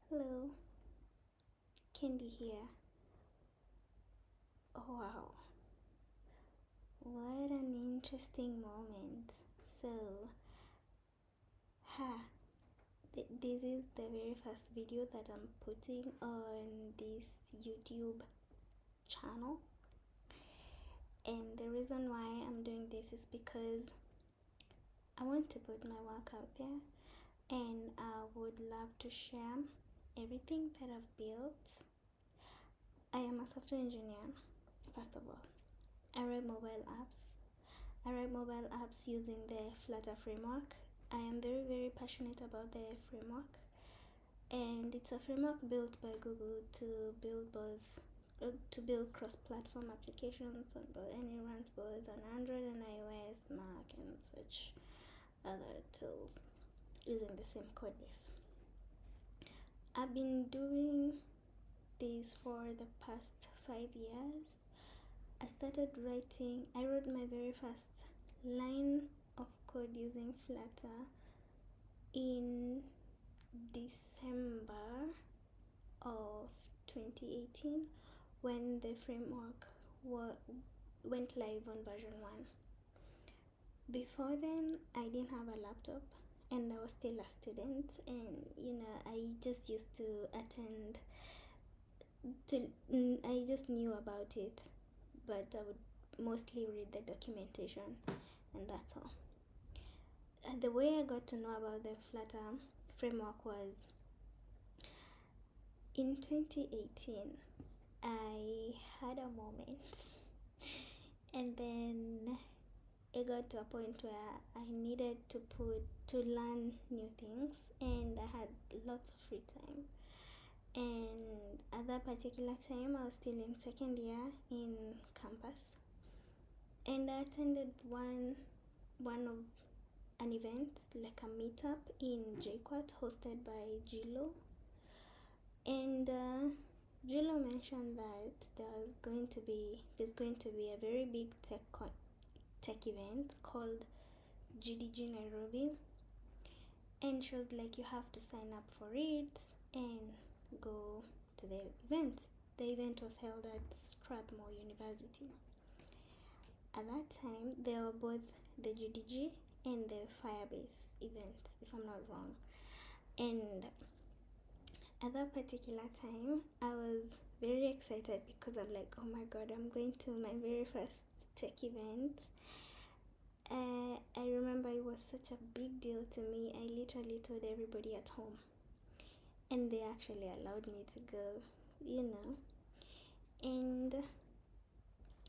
Hello, Kendi here. Oh wow, what an interesting moment. So, this is the very first video that I'm putting on this YouTube channel, and the reason why I'm doing this is because I want to put my work out there, and I would love to share everything that I've built. I am a software engineer, first of all. I write mobile apps using the Flutter framework. I am very passionate about the framework, and it's a framework built by Google to build cross-platform applications and it runs both on Android and iOS, Mac, and such other tools using the same code base. I've been doing this for the past 5 years. I wrote my very first line of code using Flutter in December of 2018 when the framework went live on version 1. Before then, I didn't have a laptop and I was still a student, and I just used to I just knew about it, but I would mostly read the documentation, and that's all. The way I got to know about the Flutter framework was in 2018. I had a moment, and then it got to a point where I needed to learn new things, and I had lots of free time. And at that particular time, I was still in second year in campus, and I attended one of an event, like a meetup in JQuat hosted by Gilo, and Gilo mentioned that there's going to be a very big tech event called GDG Nairobi, and she was like, you have to sign up for it and go to the event. The event was held at Strathmore University. At that time, there were both the GDG and the Firebase event, if I'm not wrong. And at that particular time, I was very excited because I'm like, oh my god, I'm going to my very first tech event. I remember it was such a big deal to me. I literally told everybody at home, and they actually allowed me to go, And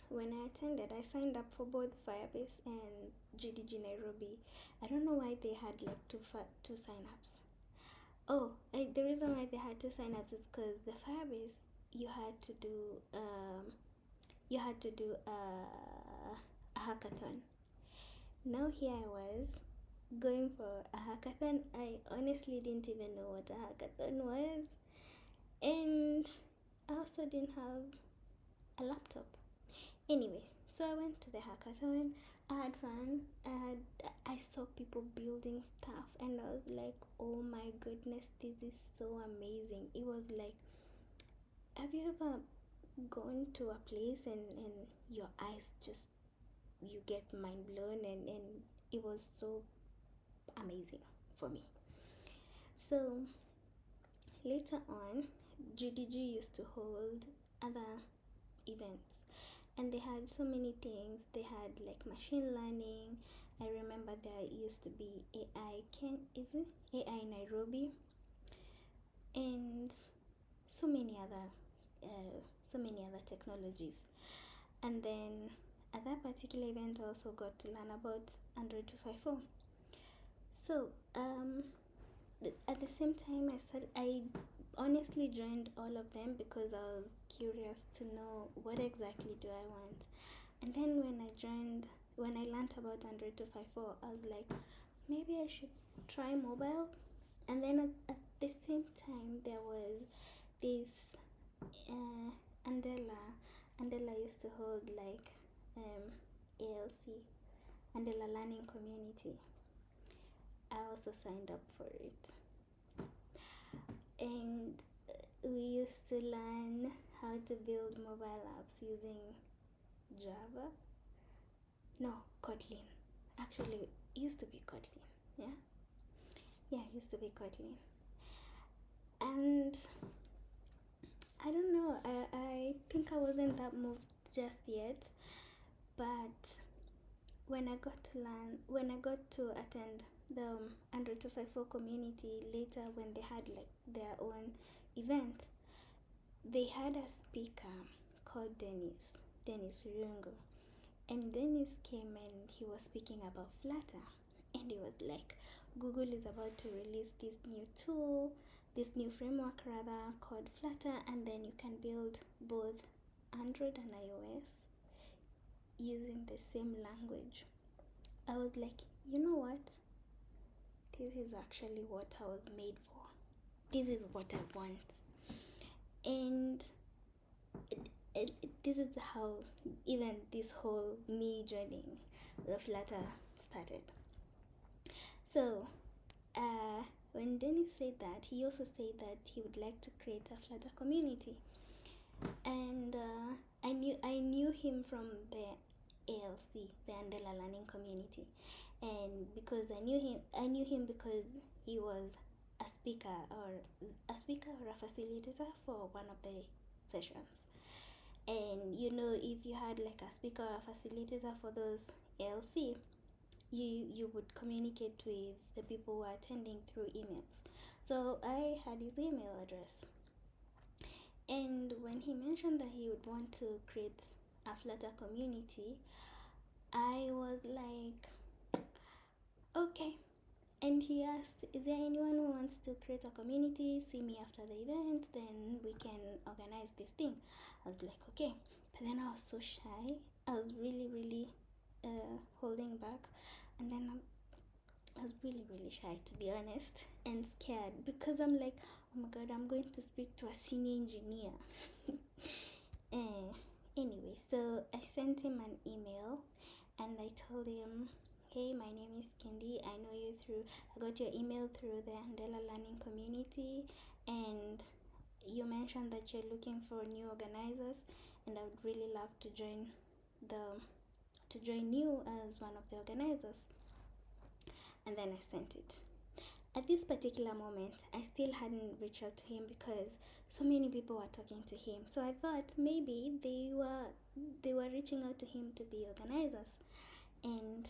when I attended, I signed up for both Firebase and GDG Nairobi. I don't know why they had like two sign-ups. The reason why they had two sign-ups is because the Firebase, you had to do a hackathon. Now here I was going for a hackathon. I honestly didn't even know what a hackathon was, and I also didn't have a laptop. Anyway, so I went to the hackathon. I had fun. I saw people building stuff, and I was like, oh my goodness, this is so amazing. It was like, have you ever gone to a place and your eyes just, you get mind blown, and it was so amazing for me. So later on, GDG used to hold other events, and they had so many things. They had like machine learning. I remember there used to be AI Nairobi, and so many other technologies. And then at that particular event, I also got to learn about Android 254. So at the same time, I honestly joined all of them because I was curious to know what exactly do I want. And then when I learned about Android 254, I was like, maybe I should try mobile. And then at the same time, there was this Andela used to hold like ALC, Andela Learning Community. I also signed up for it. and we used to learn how to build mobile apps using Java. No, Kotlin. Actually, it used to be Kotlin. Yeah, it used to be Kotlin. And I don't know. I think I wasn't that moved just yet, but when I got to attend the 100-254 community later, when they had like their own event, they had a speaker called Dennis Ryungu, and Dennis came and he was speaking about Flutter, and he was like, Google is about to release this new framework rather, called Flutter, and then you can build both Android and iOS using the same language. I was like, you know what? This is actually what I was made for. This is what I want. And this is how even this whole me joining the Flutter started. So, when Dennis said that, he also said that he would like to create a Flutter community. And I knew him from the ALC, the Andela Learning Community, and because I knew him because he was a speaker or a facilitator for one of the sessions. And if you had like a speaker or a facilitator for those ALC, you would communicate with the people who are attending through emails. So I had his email address. And when he mentioned that he would want to create a Flutter community, I was like, okay. And he asked, is there anyone who wants to create a community? See me after the event, then we can organize this thing. I was like, okay. But then I was so shy. I was really, really holding back. And then I was really, really shy, to be honest, and scared, because I'm like, oh my God, I'm going to speak to a senior engineer. Anyway, so I sent him an email and I told him, hey, my name is Kendi. I got your email through the Andela Learning Community, and you mentioned that you're looking for new organizers, and I would really love to join you as one of the organizers. And then I sent it. At this particular moment, I still hadn't reached out to him because so many people were talking to him. So I thought maybe they were reaching out to him to be organizers. And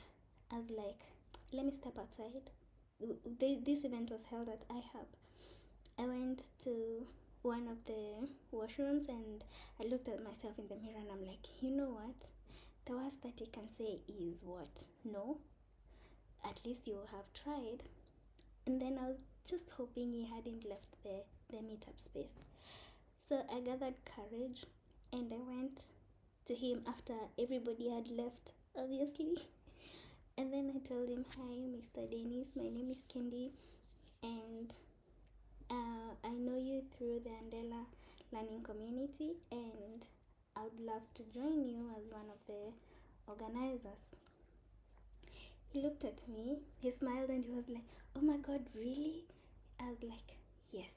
I was like, let me step outside. This event was held at IHub. I went to one of the washrooms and I looked at myself in the mirror and I'm like, you know what? The worst that you can say is what? No. At least you have tried. And then I was just hoping he hadn't left the meetup space. So I gathered courage and I went to him after everybody had left, obviously. And then I told him, hi, Mr. Dennis, my name is Kendi, and I know you through the Andela Learning Community, and I would love to join you as one of the organizers. He looked at me, he smiled, and he was like, oh my God, really? I was like, yes.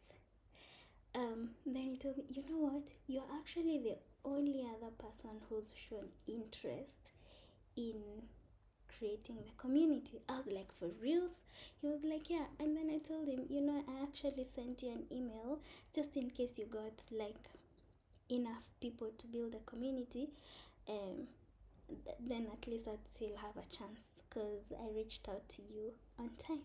Then he told me, you know what? You're actually the only other person who's shown interest in creating the community. I was like, for reals? He was like, yeah. And then I told him, I actually sent you an email just in case you got like enough people to build a community. Then at least I'd still have a chance because I reached out to you on time.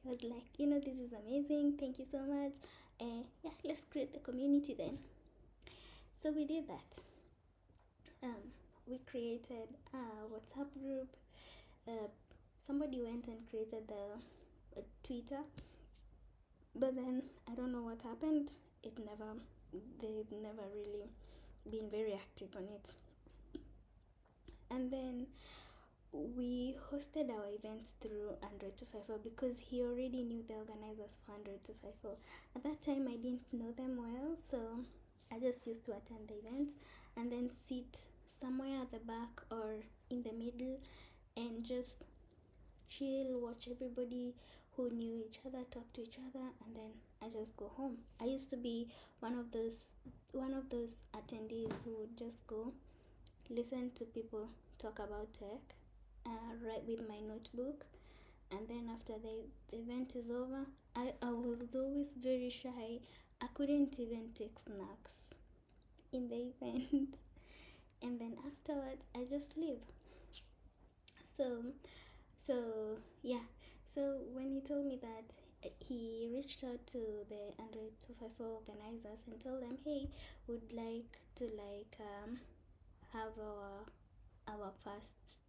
He was like, this is amazing. Thank you so much. Yeah, let's create the community then. So we did that. We created a WhatsApp group. Somebody went and created the Twitter, but then I don't know what happened. They've never really been very active on it. And then we hosted our events through 100-254 because he already knew the organizers for 100-254. At that time, I didn't know them well, so I just used to attend the events and then sit somewhere at the back or in the middle and just chill, watch everybody who knew each other, talk to each other, and then I just go home. I used to be one of those attendees who would just go listen to people talk about tech, write with my notebook, and then after the event is over, I was always very shy. I couldn't even take snacks in the event. And then afterwards I just leave. So yeah, so when he told me that, he reached out to the Android 254 organizers and told them, hey, would like to have our first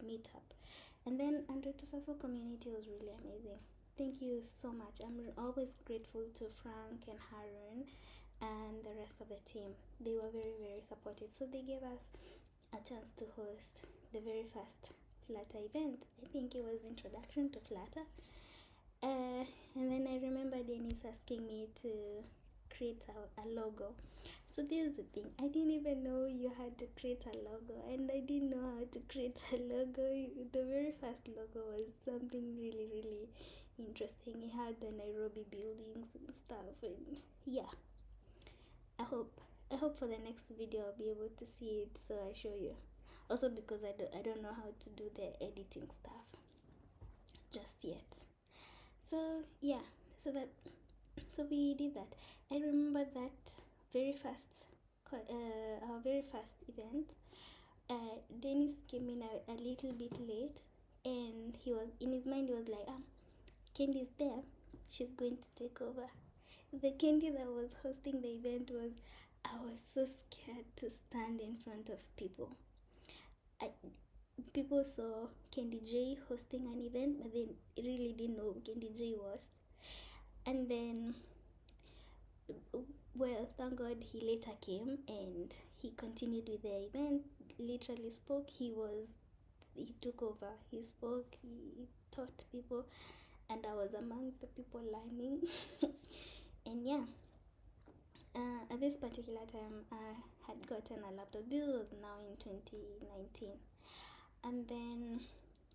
meetup. And then Android 254 community was really amazing. Thank you so much. I'm always grateful to Frank and Harun and the rest of the team. They were very, very supportive. So they gave us a chance to host the very first Flutter event. I think it was introduction to Flutter. And then I remember Dennis asking me to create a logo. So this is the thing, I didn't even know you had to create a logo, and I didn't know how to create a logo. The very first logo was something really, really interesting. It had the Nairobi buildings and stuff, and yeah. I hope for the next video I'll be able to see it, so I show you. Also because I don't know how to do the editing stuff just yet. So yeah, so we did that. I remember that very first our very first event. Dennis came in a little bit late, and he was in his mind. He was like, Kendi's there. She's going to take over. The Kendi that was hosting the event I was so scared to stand in front of people. People saw Kendi J hosting an event, but they really didn't know who Kendi J was. And then, well, thank God he later came and he continued with the event. Literally spoke. He took over. He spoke. He taught people, and I was among the people learning. And yeah. At this particular time, I had gotten a laptop. This was now in 2019. And then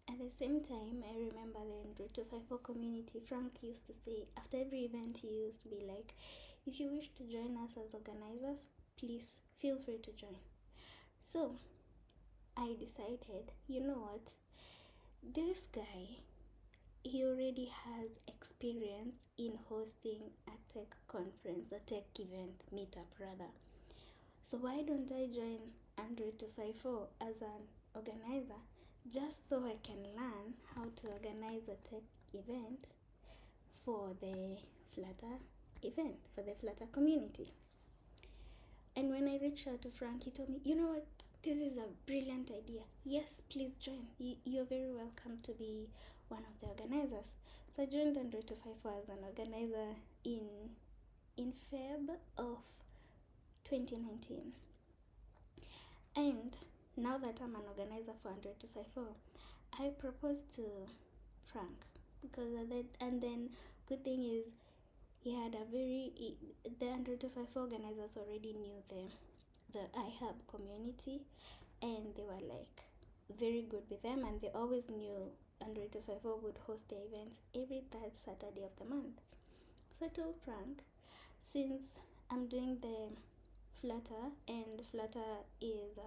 at the same time, I remember the Android 254 community. Frank used to say, after every event, he used to be like, if you wish to join us as organizers, please feel free to join. So I decided, you know what, this guy, he already has experience in hosting a tech conference, a tech event, meetup rather. So why don't I join Android 254 as an organizer, just so I can learn how to organize a tech event for the Flutter event, for the Flutter community. And when I reached out to Frank, he told me, you know what, this is a brilliant idea. Yes, please join. You're very welcome to be one of the organizers. So I joined Android 254 as an organizer in Feb of 2019. And now that I'm an organizer for Android 254, I proposed to Frank, because and then good thing is he had the Android 254 organizers already knew the iHub community, and they were like very good with them, and they always knew Android 254 would host the events every third Saturday of the month. So I told Frank, since I'm doing the Flutter, and Flutter is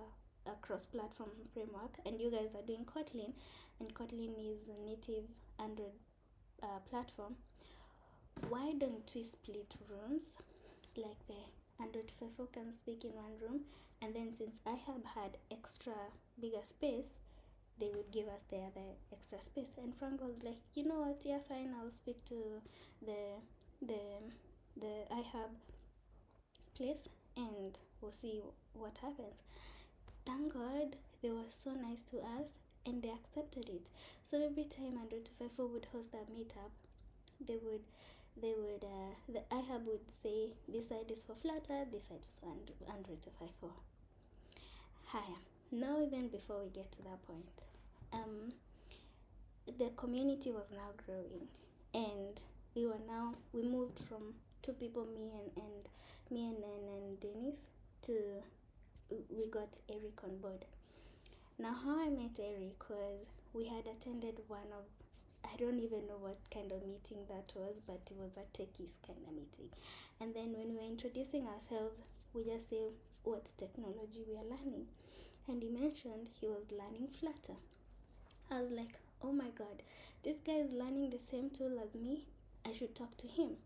a cross-platform framework, and you guys are doing Kotlin, and Kotlin is a native Android platform, why don't we split rooms? Like the Android 254 can speak in one room, and then since iHub had extra bigger space, they would give us the other extra space. And Frank was like, you know what, yeah, fine, I'll speak to the iHub place, and we'll see what happens. Thank God they were so nice to us, and they accepted it. So every time Android 254 would host a meetup, the iHub would say, this side is for Flutter, this side is for Android 254. Heyaa. Now, even before we get to that point, the community was now growing, and we moved from two people, me and Dennis, to we got Eric on board. Now, how I met Eric was, we had attended one of I don't even know what kind of meeting that was, but it was a techies kind of meeting. And then when we were introducing ourselves, we just say what technology we are learning. And he mentioned he was learning Flutter. I was like, oh my god, this guy is learning the same tool as me. I should talk to him.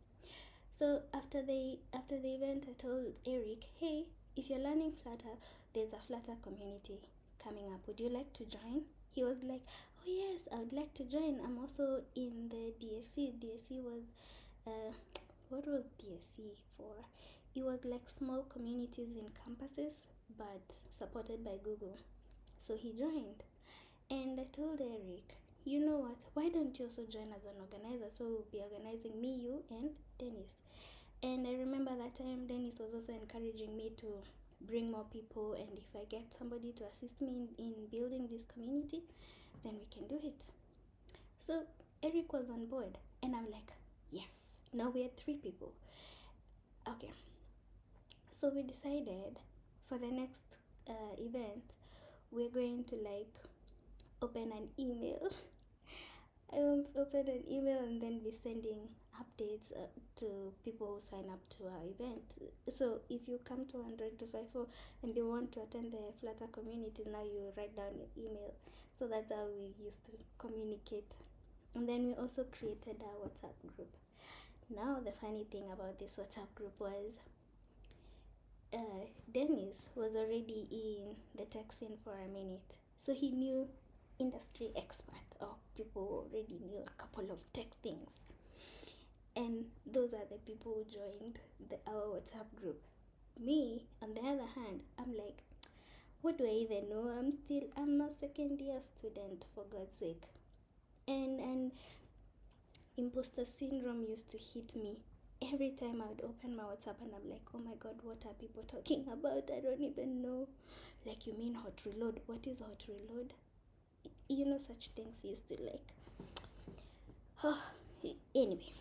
So after the event, I told Eric, hey, if you're learning Flutter, there's a Flutter community coming up. Would you like to join? He was like, oh yes, I would like to join. I'm also in the DSC. DSC was, what was DSC for? It was like small communities in campuses, but supported by Google. So he joined. And I told Eric, you know what, why don't you also join as an organizer? So we'll be organizing me, you, and Dennis. And I remember that time Dennis was also encouraging me to bring more people, and if I get somebody to assist me in building this community, then we can do it. So Eric was on board, and I'm like, yes, now we're 3 people. Okay, so we decided for the next event, we're going to like open an email. Open an email and then be sending updates to people who sign up to our event. So if you come to 100-254 and you want to attend the Flutter community, now you write down your email. So that's how we used to communicate. And then we also created our WhatsApp group. Now the funny thing about this WhatsApp group was Dennis was already in the tech scene for a minute. So he knew industry expert or people who already knew a couple of tech things. And those are the people who joined our WhatsApp group. Me, on the other hand, I'm like, what do I even know? I'm a second year student, for God's sake. And imposter syndrome used to hit me every time I would open my WhatsApp, and I'm like, oh my god, what are people talking about? I don't even know. Like, you mean hot reload? What is hot reload? You know, such things used to like. Oh, anyway.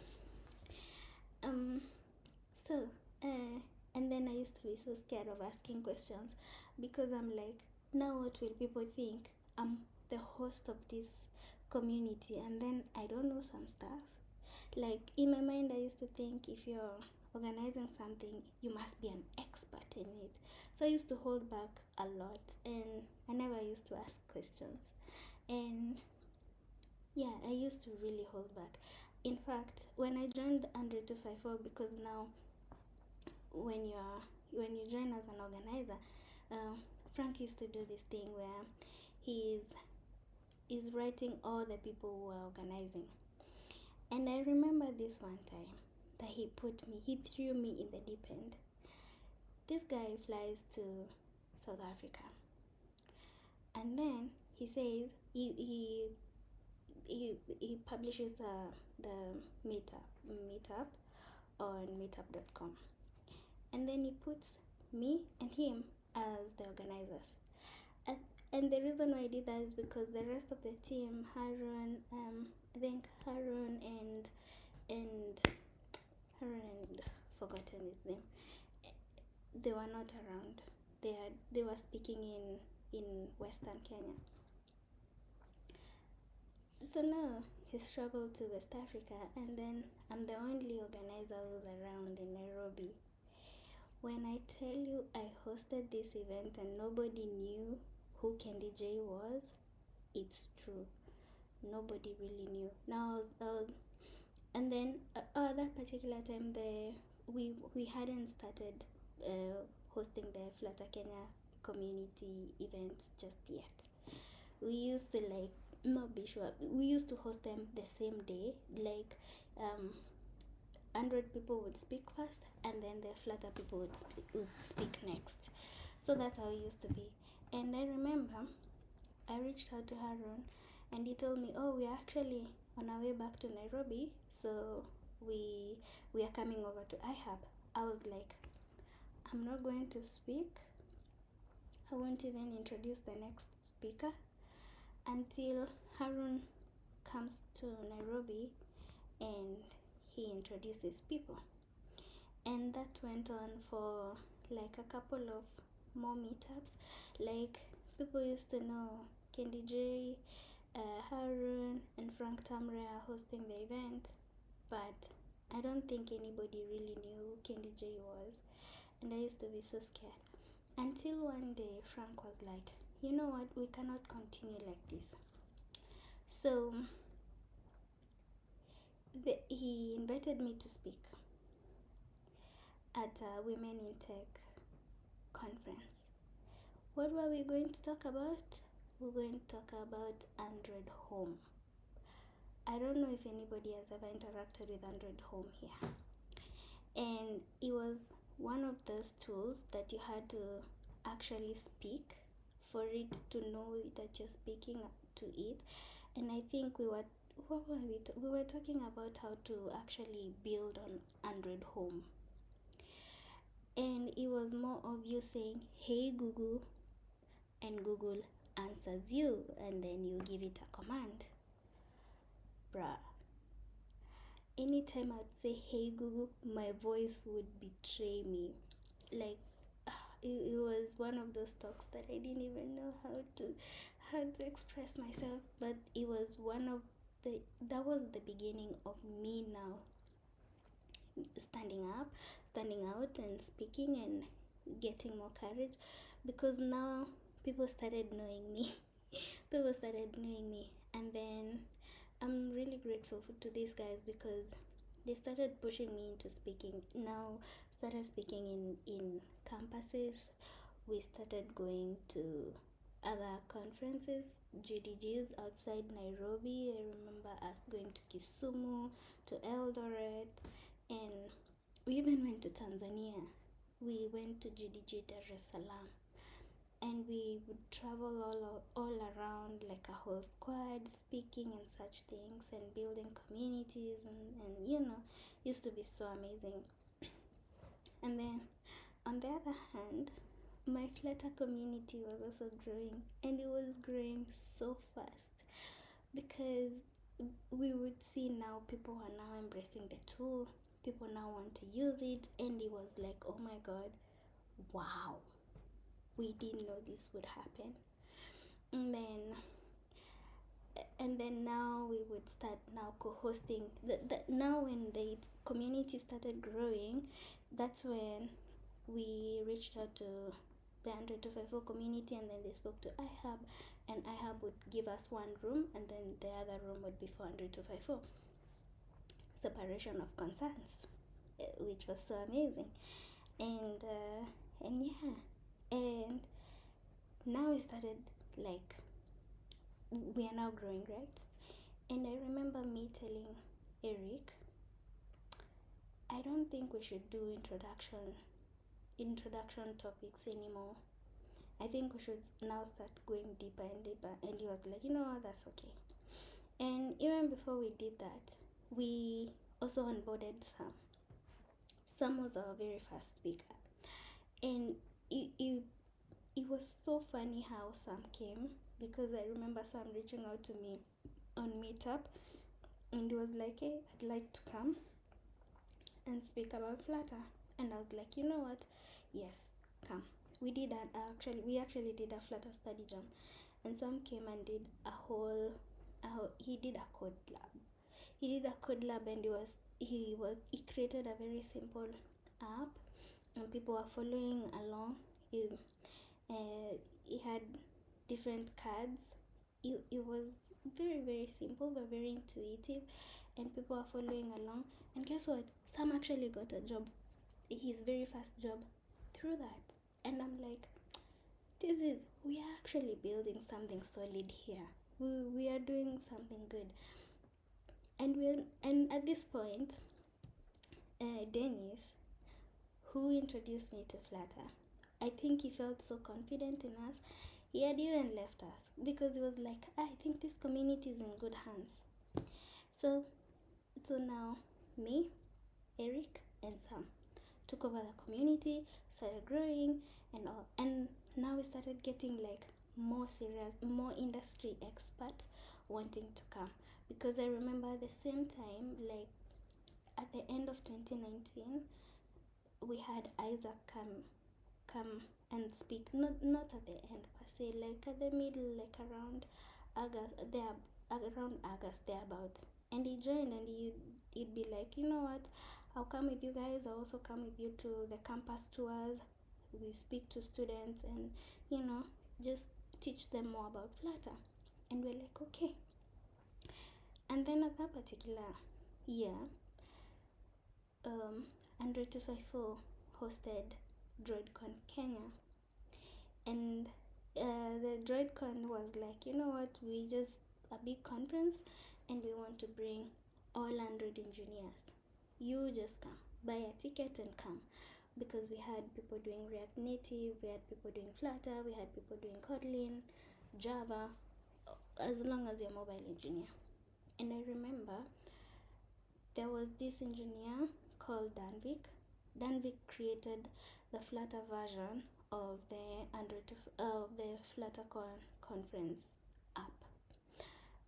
And then I used to be so scared of asking questions because I'm like, now what will people think? I'm the host of this community and then I don't know some stuff. Like, in my mind, I used to think if you're organizing something, you must be an expert in it. So I used to hold back a lot and I never used to ask questions. And yeah, I used to really hold back. In fact, when I joined 100-254, because now when you join as an organizer, Frank used to do this thing where he's writing all the people who are organizing. And I remember this one time that he threw me in the deep end. This guy flies to South Africa, and then he says he publishes the meetup on meetup.com, and then he puts me and him as the organizers. And the reason why I did that is because the rest of the team, Harun, I think Harun and forgotten his name, they were not around. They were speaking in Western Kenya. So now he's traveled to West Africa, and then I'm the only organizer who's around in Nairobi. When I tell you I hosted this event and nobody knew who Kendi J was, it's true. Nobody really knew. Now and then that particular time we hadn't started hosting the Flutter Kenya community events just yet. We used to like not be sure. We used to host them the same day. Like 100 people would speak first, and then the Flutter people would speak next. So that's how it used to be. And I remember I reached out to Harun, and he told me, "Oh, we're actually on our way back to Nairobi, so we are coming over to IHub." I was like, I'm not going to speak. I won't even introduce the next speaker until Harun comes to Nairobi and he introduces people. And that went on for like a couple of more meetups. Like, people used to know Kendi J, Harun and Frank Tamre are hosting the event, but I don't think anybody really knew who Kendi J was, and I used to be so scared. Until one day, Frank was like, you know what, we cannot continue like this. So he invited me to speak at a Women in Tech conference. What were we going to talk about? We're going to talk about Android Home. I don't know if anybody has ever interacted with Android Home here. And it was one of those tools that you had to actually speak for it to know that you're speaking to it. And I think we were talking about how to actually build on Android Home. And it was more of you saying, hey Google, and Google answers you, and then you give it a command. Bruh. Anytime I'd say, hey Google, my voice would betray me. Like, it was one of those talks that I didn't even know how to express myself. But it was that was the beginning of me now standing out and speaking and getting more courage, because now people started knowing me. And then I'm really grateful to these guys, because they started pushing me into speaking. Now started speaking in campuses. We started going to other conferences, GDGs outside Nairobi. I remember us going to Kisumu, to Eldoret, and we even went to Tanzania. We went to GDG Dar es Salaam, and we would travel all around like a whole squad, speaking and such things, and building communities, and used to be so amazing. And then on the other hand, my Flutter community was also growing, and it was growing so fast, because we would see now people are now embracing the tool. People now want to use it, and it was like, oh my god, wow, we didn't know this would happen. And then now we would start now co-hosting. Now when the community started growing, that's when we reached out to the Android 254 community, and then they spoke to iHub, and iHub would give us one room, and then the other room would be for Android 254. Separation of concerns, which was so amazing. And yeah, and now we started, like, we are now growing, right? And I remember me telling Eric, I don't think we should do introduction topics anymore. I think we should now start going deeper and deeper. And he was like, you know what, that's okay. And even before we did that, we also onboarded Sam. Sam was our very first speaker, and it was so funny how Sam came, because I remember Sam reaching out to me on Meetup, and he was like, hey, I'd like to come and speak about Flutter. And I was like, you know what, yes, come. We actually did a Flutter study jam, and Sam came and did he did a code lab. And he created a very simple app, and people were following along. He had different cards. It was very, very simple but very intuitive, and people are following along. And guess what, Sam actually got a job, his very first job, through that. And I'm like, we are actually building something solid here. We are doing something good. And at this point, Dennis, who introduced me to Flutter, I think he felt so confident in us. He had even left us, because he was like, I think this community is in good hands. So now me, Eric, and Sam took over the community, started growing and all. And now we started getting like more serious, more industry experts wanting to come. Because I remember at the same time, like at the end of 2019, we had Isaac come and speak. Not at the end per se, like at the middle, like around August, there around August thereabout, and he joined, and he'd be like, you know what, I'll come with you guys. I'll also come with you to the campus tours. We speak to students and just teach them more about Flutter. And we're like, okay. And then at that particular year, Android 254 hosted DroidCon Kenya, and the DroidCon was like, you know what, we just a big conference, and we want to bring all Android engineers. You just come, buy a ticket and come, because we had people doing React Native, we had people doing Flutter, we had people doing Kotlin, Java, as long as you're a mobile engineer. And I remember there was this engineer called Danvik. Danvik created the Flutter version of the Flutter conference app.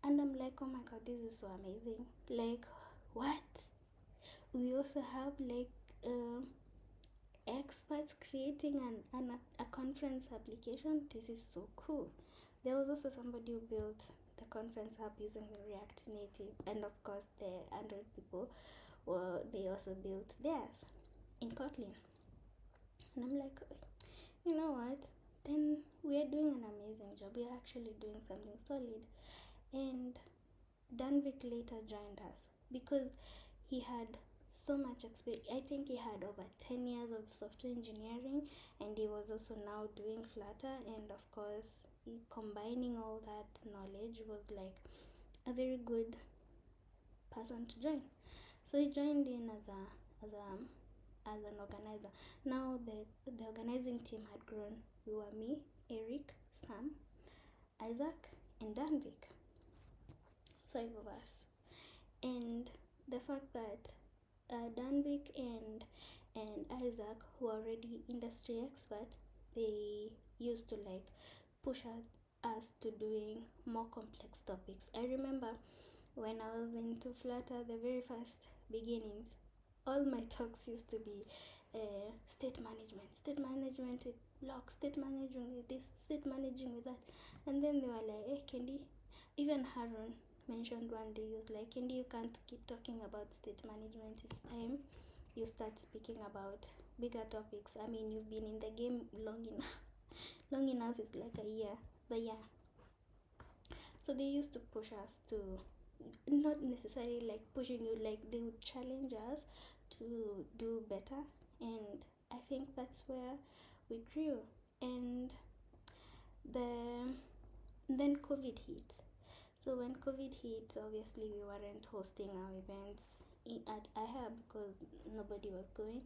And I'm like, oh my god, this is so amazing. Like, what? We also have like experts creating a conference application. This is so cool. There was also somebody who built the conference app using the React Native, and of course the Android people, they also built theirs in Kotlin. And I'm like, you know what, then we are doing an amazing job. We are actually doing something solid. And Danvik later joined us because he had so much experience. I think he had over 10 years of software engineering, and he was also now doing Flutter, and of course combining all that knowledge was like a very good person to join. So he joined in as an organizer. Now the organizing team had grown. We were me, Eric, Sam, Isaac, and Danvik. 5 of us. And the fact that Danvik and Isaac, who are already industry expert, they used to like push us to doing more complex topics. I remember when I was into Flutter, the very first beginnings, all my talks used to be state management with blocks, state management with this, state managing with that. And then they were like, hey Kendi, even Harun mentioned one day, he was like, Kendi, you can't keep talking about state management. It's time you start speaking about bigger topics. I mean, you've been in the game long enough. Long enough is like a year, but yeah. So they used to push us to, not necessarily like pushing you, like they would challenge us to do better. And I think that's where we grew. And then COVID hit. So when COVID hit, obviously we weren't hosting our events at Heyaa because nobody was going.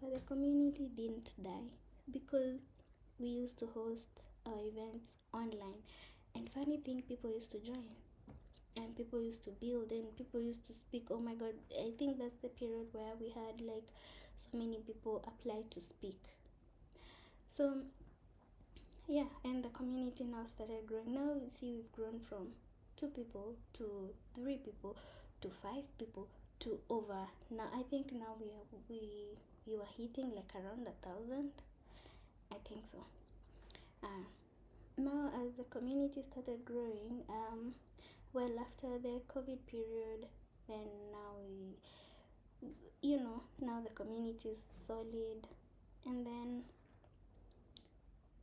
But the community didn't die because we used to host our events online. And funny thing, people used to join. And people used to build, and people used to speak. Oh my god, I think that's the period where we had like so many people apply to speak. So yeah, and the community now started growing. Now you see, we've grown from 2 people to 3 people to 5 people to over, now I think now we were hitting like around 1,000. I think so. Now as the community started growing, well, after the COVID period, and now now the community is solid. And then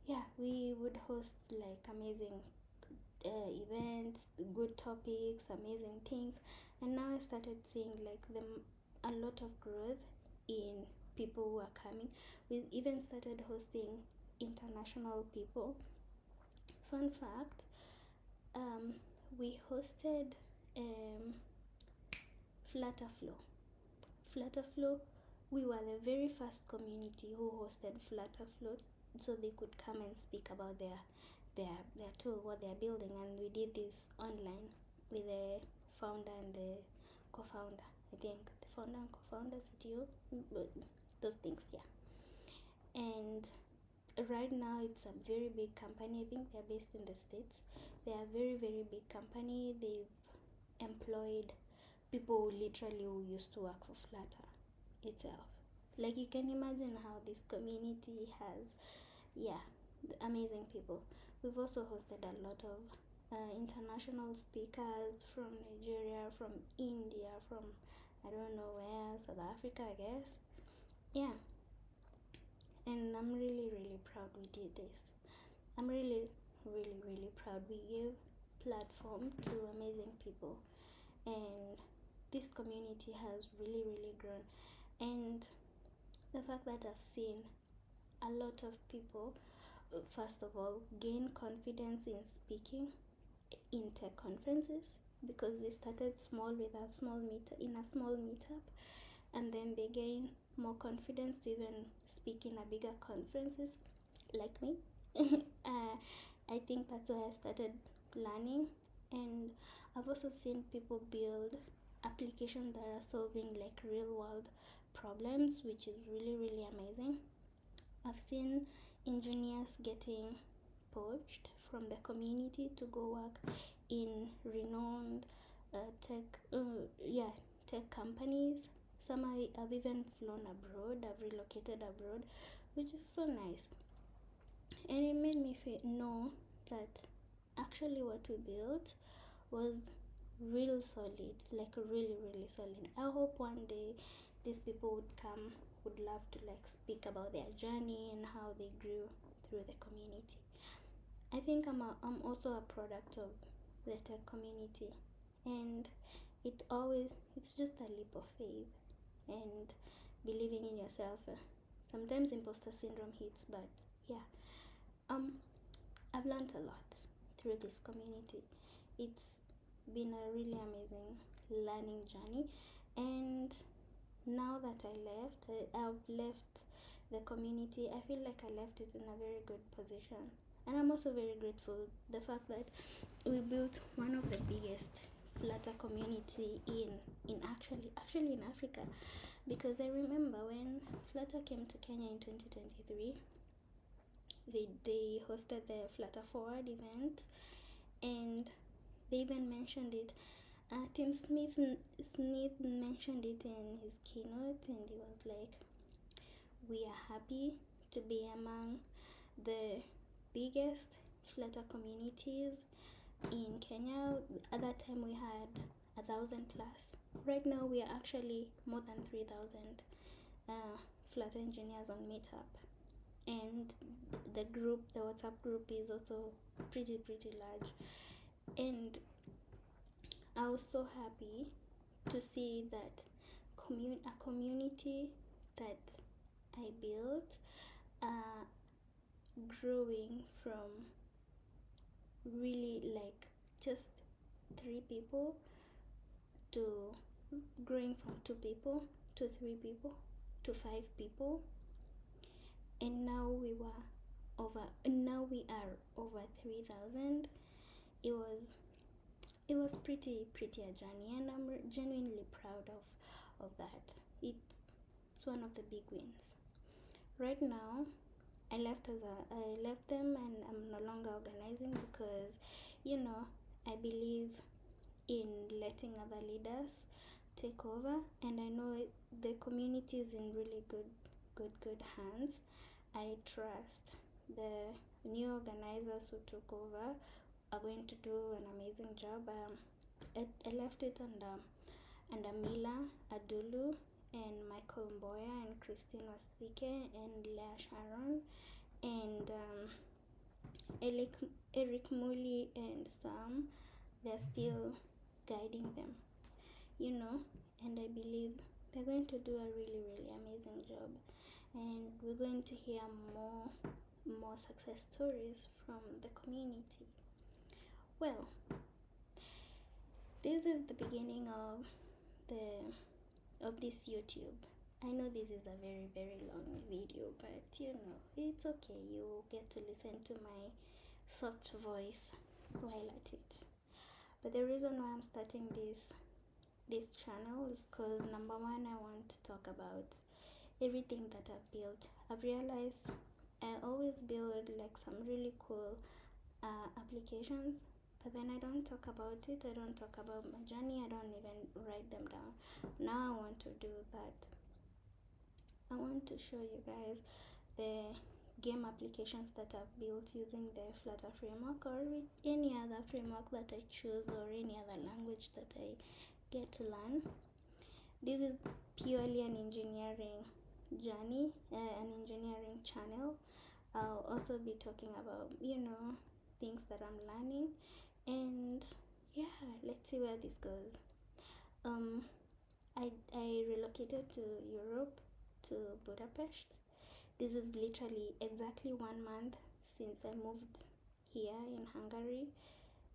yeah, we would host like amazing events, good topics, amazing things. And now I started seeing like a lot of growth in people who are coming. We even started hosting international people. Fun fact, we hosted Flutterflow. We were the very first community who hosted Flutterflow, so they could come and speak about their tool, what they're building. And we did this online with the founder and the co-founder. I think the founder and co-founder, CTO, those things, yeah. And right now it's a very big company. I think they're based in the States. They are a very, very big company. They've employed people who literally used to work for Flutter itself. Like, you can imagine how this community has, yeah, amazing people. We've also hosted a lot of international speakers from Nigeria, from India, from I don't know where, South Africa, I guess. Yeah, and I'm really, really proud we did this. I'm really, really, really proud we gave platform to amazing people, and this community has really, really grown. And the fact that I've seen a lot of people, first of all, gain confidence in speaking in tech conferences, because they started small with a small meetup, and then they gain more confidence to even speak in a bigger conferences, like me. I think that's why I started learning. And I've also seen people build applications that are solving like real world problems, which is really, really amazing. I've seen engineers getting poached from the community to go work in renowned tech companies. Some have even flown abroad, have relocated abroad, which is so nice. And it made me know that actually what we built was real solid, like really, really solid. I hope one day these people would love to like speak about their journey and how they grew through the community. I think I'm also a product of the tech community, and it's just a leap of faith and believing in yourself. Sometimes imposter syndrome hits, but yeah, I've learned a lot through this community. It's been a really amazing learning journey, and now that I've left the community, I feel like I left it in a very good position. And I'm also very grateful the fact that we built one of the biggest Flutter community in actually in Africa, because I remember when Flutter came to Kenya in 2023, they hosted the Flutter Forward event, and they even mentioned it. Tim Smith mentioned it in his keynote, and he was like, "We are happy to be among the biggest Flutter communities in Kenya." At that time, we had 1,000 plus. Right now, we are actually more than 3,000 Flutter engineers on Meetup, and the WhatsApp group is also pretty large. And I was so happy to see that a community that I built growing from really like just 3 people to growing from 2 people to 3 people to 5 people, and now we are over 3,000. It was pretty a journey, and I'm genuinely proud of that. It's one of the big wins. Right now, I left them, and I'm no longer organizing because, I believe in letting other leaders take over, and I know the community is in really good hands. I trust the new organizers who took over are going to do an amazing job. I left it under Mila Adulu and Michael Mboya and Christine Wasike and Leah Sharon and Eric Muli and Sam. They're still guiding them, and I believe they're going to do a really amazing job, and we're going to hear more success stories from the community. Well, this is the beginning of this YouTube. I know this is a very long video, but it's okay. You get to listen to my soft voice while at it. But the reason why I'm starting this channel is because, number one, I want to talk about everything that I've built. I've realized I always build like some really cool applications, but then I don't talk about it. I don't talk about my journey. I don't even write them down. Now I want to do that. I want to show you guys the game applications that I've built using the Flutter framework, or with any other framework that I choose, or any other language that I get to learn. This is purely an engineering journey, an engineering channel. I'll also be talking about, things that I'm learning, and yeah, let's see where this goes. I relocated to Europe, to Budapest. This is literally exactly 1 month since I moved here in Hungary,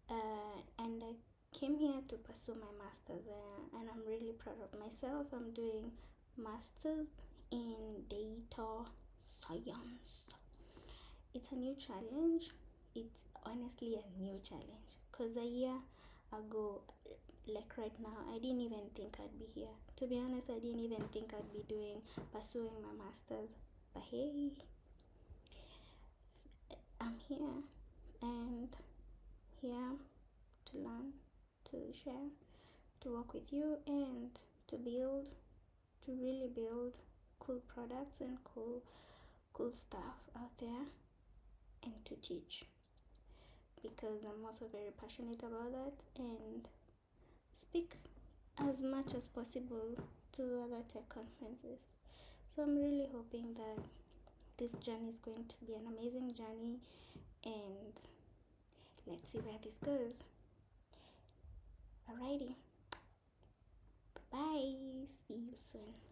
and I came here to pursue my master's, and I'm really proud of myself. I'm doing master's in data science. It's a new challenge. It's honestly a new challenge, because a year ago, like right now, I didn't even think I'd be here. To be honest, I didn't even think I'd be pursuing my master's. But hey, I'm here, and here to learn, to share, to work with you, and to really build cool products and cool stuff out there, and to teach, because I'm also very passionate about that, and speak as much as possible to other tech conferences. So I'm really hoping that this journey is going to be an amazing journey, and let's see where this goes. Alrighty, bye, see you soon.